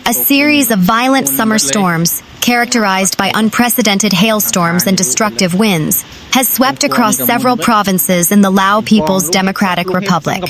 A series of violent summer storms, characterized by unprecedented hailstorms and destructive winds, has swept across several provinces in the Lao People's Democratic Republic.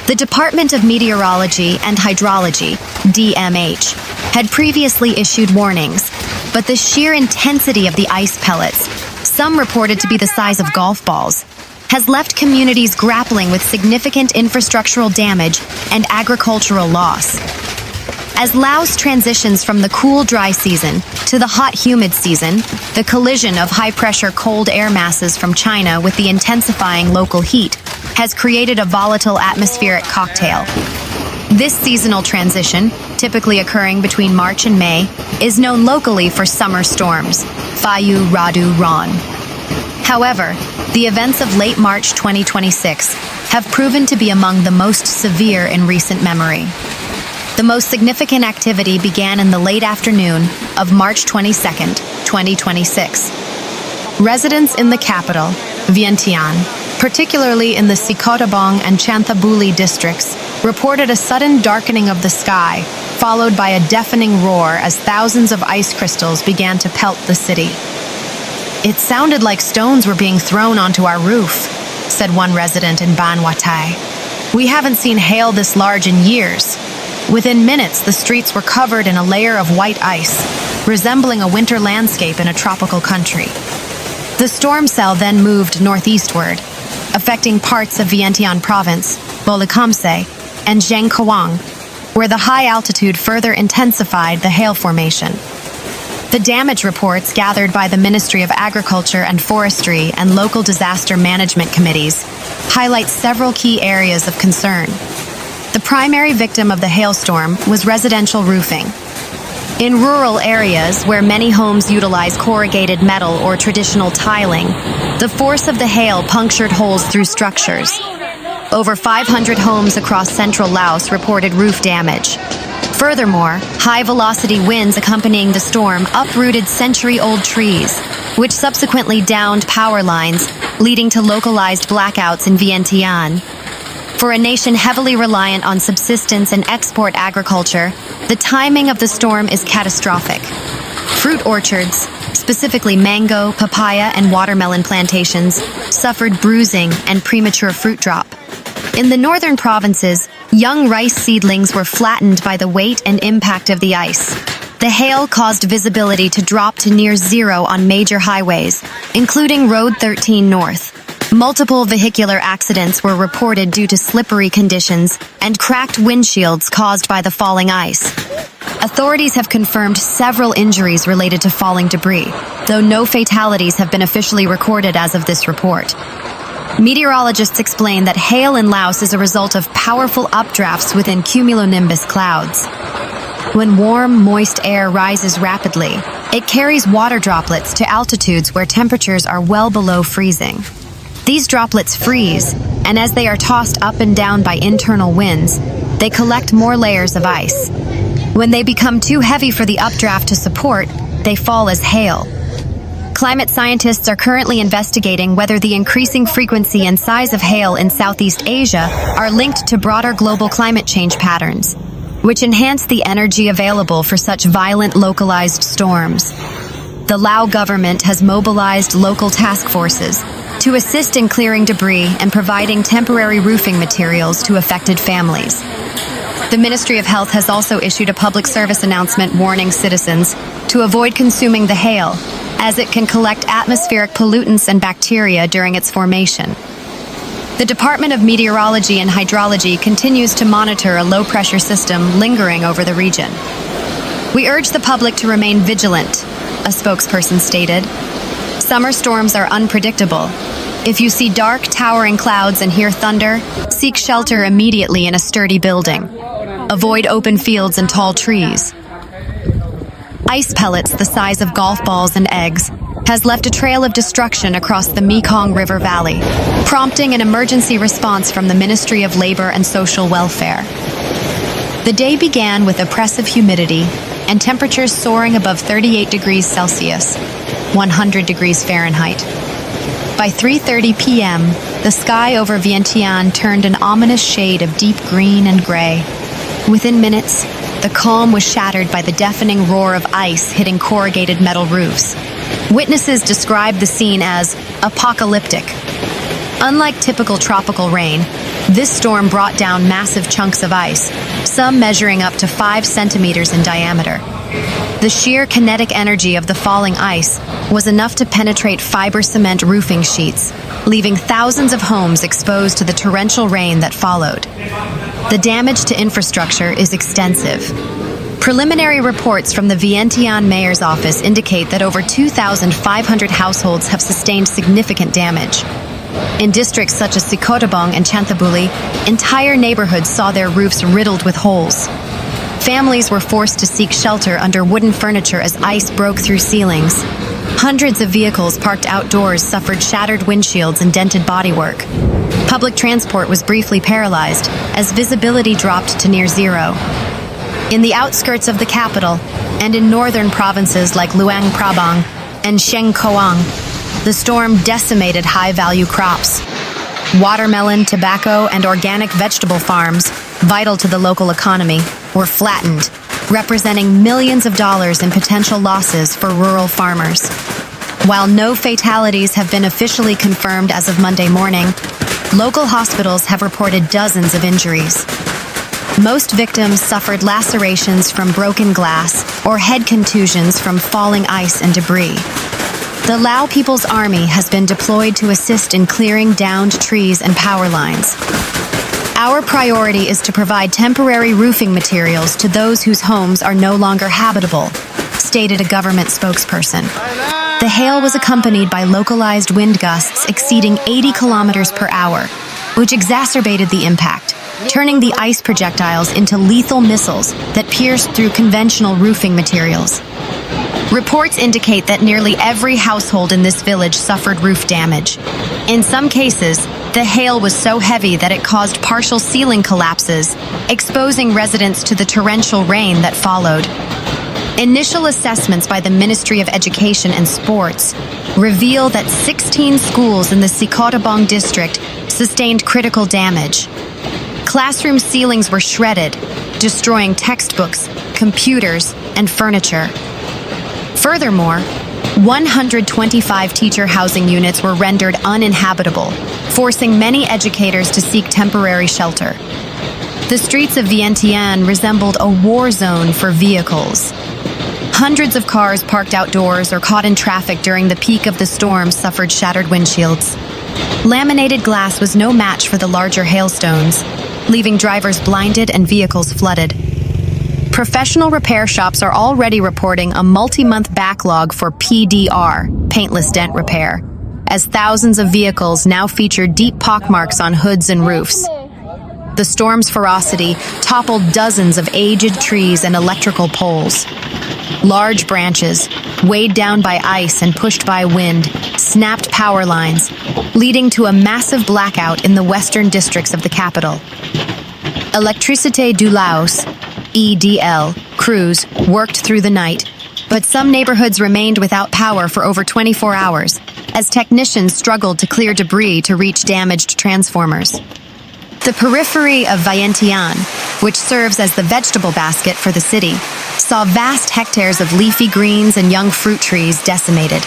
The Department of Meteorology and Hydrology, DMH, had previously issued warnings, but the sheer intensity of the ice pellets, some reported to be the size of golf balls, has left communities grappling with significant infrastructural damage and agricultural loss. As Laos transitions from the cool, dry season to the hot, humid season, the collision of high-pressure cold air masses from China with the intensifying local heat has created a volatile atmospheric cocktail. This seasonal transition, typically occurring between March and May, is known locally for summer storms, Fayu Radu Ron. However, the events of late March 2026 have proven to be among the most severe in recent memory. The most significant activity began in the late afternoon of March 22, 2026. Residents in the capital, Vientiane, particularly in the Sikhottabong and Chanthabuly districts, reported a sudden darkening of the sky, followed by a deafening roar as thousands of ice crystals began to pelt the city. "It sounded like stones were being thrown onto our roof," said one resident in Ban Wattay. "We haven't seen hail this large in years." Within minutes, the streets were covered in a layer of white ice, resembling a winter landscape in a tropical country. The storm cell then moved northeastward, affecting parts of Vientiane Province, Bolikhamxay, and Xieng Khouang, where the high altitude further intensified the hail formation. The damage reports gathered by the Ministry of Agriculture and Forestry and local disaster management committees highlight several key areas of concern. The primary victim of the hailstorm was residential roofing. In rural areas where many homes utilize corrugated metal or traditional tiling, the force of the hail punctured holes through structures. Over 500 homes across central Laos reported roof damage. Furthermore, high-velocity winds accompanying the storm uprooted century-old trees, which subsequently downed power lines, leading to localized blackouts in Vientiane. For a nation heavily reliant on subsistence and export agriculture, the timing of the storm is catastrophic. Fruit orchards, specifically mango, papaya, and watermelon plantations, suffered bruising and premature fruit drop. In the northern provinces, young rice seedlings were flattened by the weight and impact of the ice. The hail caused visibility to drop to near zero on major highways, including Road 13 North. Multiple vehicular accidents were reported due to slippery conditions and cracked windshields caused by the falling ice. Authorities have confirmed several injuries related to falling debris, though no fatalities have been officially recorded as of this report. Meteorologists explain that hail in Laos is a result of powerful updrafts within cumulonimbus clouds. When warm, moist air rises rapidly, it carries water droplets to altitudes where temperatures are well below freezing. These droplets freeze, and as they are tossed up and down by internal winds, they collect more layers of ice. When they become too heavy for the updraft to support, they fall as hail. Climate scientists are currently investigating whether the increasing frequency and size of hail in Southeast Asia are linked to broader global climate change patterns, which enhance the energy available for such violent localized storms. The Lao government has mobilized local task forces to assist in clearing debris and providing temporary roofing materials to affected families. The Ministry of Health has also issued a public service announcement warning citizens to avoid consuming the hail, as it can collect atmospheric pollutants and bacteria during its formation. The Department of Meteorology and Hydrology continues to monitor a low-pressure system lingering over the region. "We urge the public to remain vigilant," a spokesperson stated. "Summer storms are unpredictable. If you see dark, towering clouds and hear thunder, seek shelter immediately in a sturdy building. Avoid open fields and tall trees." Ice pellets the size of golf balls and eggs has left a trail of destruction across the Mekong River Valley, prompting an emergency response from the Ministry of Labor and Social Welfare. The day began with oppressive humidity and temperatures soaring above 38 degrees Celsius, 100 degrees Fahrenheit. By 3:30 p.m., the sky over Vientiane turned an ominous shade of deep green and gray. Within minutes, the calm was shattered by the deafening roar of ice hitting corrugated metal roofs. Witnesses described the scene as apocalyptic. Unlike typical tropical rain, this storm brought down massive chunks of ice, some measuring up to 5 centimeters in diameter. The sheer kinetic energy of the falling ice was enough to penetrate fiber cement roofing sheets, leaving thousands of homes exposed to the torrential rain that followed. The damage to infrastructure is extensive. Preliminary reports from the Vientiane mayor's office indicate that over 2,500 households have sustained significant damage. In districts such as Sikhottabong and Chanthabuly, entire neighborhoods saw their roofs riddled with holes. Families were forced to seek shelter under wooden furniture as ice broke through ceilings. Hundreds of vehicles parked outdoors suffered shattered windshields and dented bodywork. Public transport was briefly paralyzed as visibility dropped to near zero. In the outskirts of the capital, and in northern provinces like Luang, Prabang, and Xieng Khouang, the storm decimated high-value crops. Watermelon, tobacco, and organic vegetable farms, vital to the local economy, were flattened, representing millions of dollars in potential losses for rural farmers. While no fatalities have been officially confirmed as of Monday morning, local hospitals have reported dozens of injuries. Most victims suffered lacerations from broken glass or head contusions from falling ice and debris. The Lao People's Army has been deployed to assist in clearing downed trees and power lines. Our priority is to provide temporary roofing materials to those whose homes are no longer habitable, stated a government spokesperson. The hail was accompanied by localized wind gusts exceeding 80 kilometers per hour, which exacerbated the impact, turning the ice projectiles into lethal missiles that pierced through conventional roofing materials. Reports indicate that nearly every household in this village suffered roof damage. In some cases, the hail was so heavy that it caused partial ceiling collapses, exposing residents to the torrential rain that followed. Initial assessments by the Ministry of Education and Sports reveal that 16 schools in the Sikhottabong district sustained critical damage. Classroom ceilings were shredded, destroying textbooks, computers, and furniture. Furthermore, 125 teacher housing units were rendered uninhabitable, forcing many educators to seek temporary shelter. The streets of Vientiane resembled a war zone for vehicles. Hundreds of cars parked outdoors or caught in traffic during the peak of the storm suffered shattered windshields. Laminated glass was no match for the larger hailstones, leaving drivers blinded and vehicles flooded. Professional repair shops are already reporting a multi-month backlog for PDR, paintless dent repair, as thousands of vehicles now feature deep pockmarks on hoods and roofs. The storm's ferocity toppled dozens of aged trees and electrical poles. Large branches, weighed down by ice and pushed by wind, snapped power lines, leading to a massive blackout in the western districts of the capital. Électricité du Laos, EDL, crews worked through the night, but some neighborhoods remained without power for over 24 hours, as technicians struggled to clear debris to reach damaged transformers. The periphery of Vientiane, which serves as the vegetable basket for the city, saw vast hectares of leafy greens and young fruit trees decimated.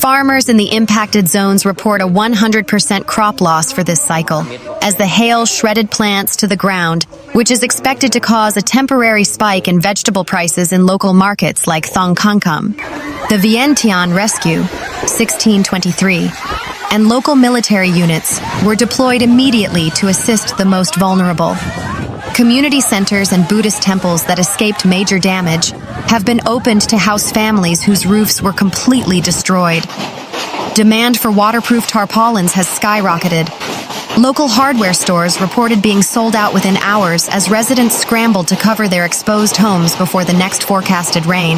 Farmers in the impacted zones report a 100% crop loss for this cycle, as the hail shredded plants to the ground, which is expected to cause a temporary spike in vegetable prices in local markets like Thong Kangkam. The Vientiane Rescue, 1623, and local military units were deployed immediately to assist the most vulnerable. Community centers and Buddhist temples that escaped major damage have been opened to house families whose roofs were completely destroyed. Demand for waterproof tarpaulins has skyrocketed. Local hardware stores reported being sold out within hours as residents scrambled to cover their exposed homes before the next forecasted rain.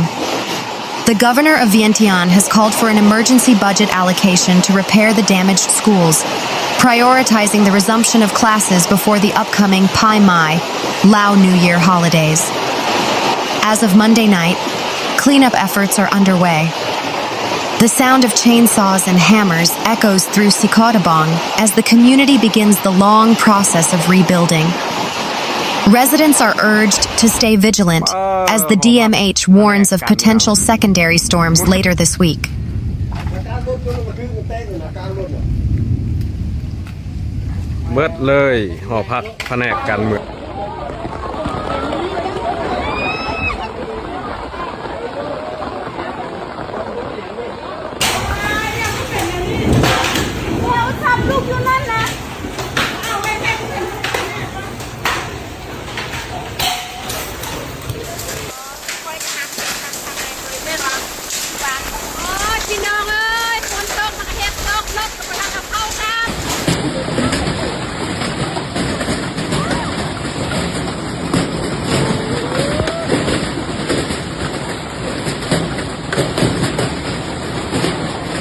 The governor of Vientiane has called for an emergency budget allocation to repair the damaged schools, prioritizing the resumption of classes before the upcoming Pai Mai, Lao New Year holidays. As of Monday night, cleanup efforts are underway. The sound of chainsaws and hammers echoes through Sikhottabong as the community begins the long process of rebuilding. Residents are urged to stay vigilant as the DMH warns of potential secondary storms later this week. เบิดเลยหอพักแผนกการเมือง